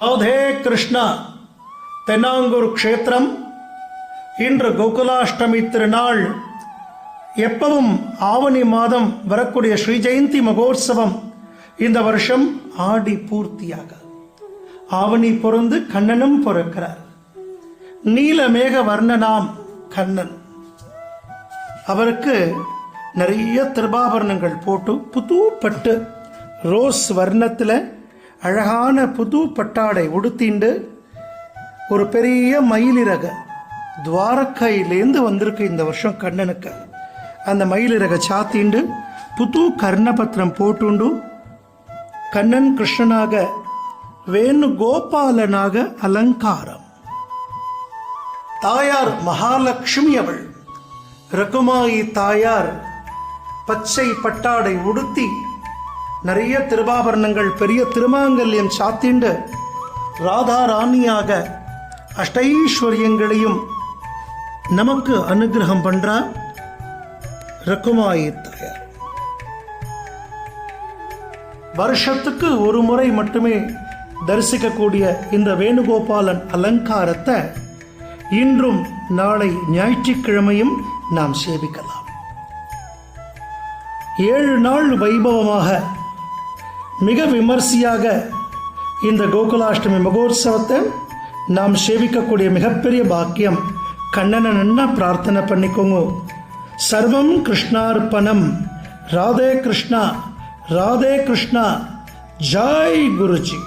ராதே கிருஷ்ணா. தென்னாங்கூர் க்ஷேத்திரம். இன்று கோகுலாஷ்டமி திருநாள். எப்பவும் ஆவணி மாதம் வரக்கூடிய ஸ்ரீ ஜெயந்தி மகோத்சவம் இந்த வருஷம் ஆடி பூர்த்தியாக. ஆவணி பொருந்து கண்ணனும் பிறக்கிறார். நீலமேக வர்ணனாம் கண்ணன். அவருக்கு நிறைய திருபாபரணங்கள் போட்டு புது பட்டு ரோஸ் வர்ணத்தில் அழகான புது பட்டாடை உடுத்திண்டு ஒரு பெரிய மயிலிறக துவாரக்கையிலேருந்து வந்திருக்கு இந்த வருஷம் கண்ணனுக்கு. அந்த மயிலிறக சாத்திண்டு புது கர்ணபத்திரம் போட்டுண்டு கண்ணன் கிருஷ்ணனாக வேணுகோபாலனாக அலங்காரம். தாயார் மகாலட்சுமி அவள். ரகுமாயி தாயார் பச்சை பட்டாடை உடுத்தி நிறைய திருவாபரணங்கள் பெரிய திருமாங்கல்யம் சாத்திண்டு ராதா ராணியாக அஷ்டைஸ்வரியங்களையும் நமக்கு அனுகிரகம் பண்றா ரகுமாயி தாயார். வருஷத்துக்கு ஒரு முறை மட்டுமே தரிசிக்கக்கூடிய இந்த வேணுகோபாலன் அலங்காரத்தை இன்றும் நாளை ஞாயிற்றுக்கிழமையும் நாம் சேவிக்கலாம். 7 நாள் வைபவமாக மிக விமர்சையாக இந்த கோகுலாஷ்டமி மகோத்சவத்தை நாம் சேவிக்கக்கூடிய மிகப்பெரிய பாக்கியம். கண்ணனை நன்னா பிரார்த்தனை பண்ணிக்கோங்க. சர்வம் கிருஷ்ணார்ப்பணம். ராதே கிருஷ்ணா, ராதே கிருஷ்ணா. ஜாய் குருஜி.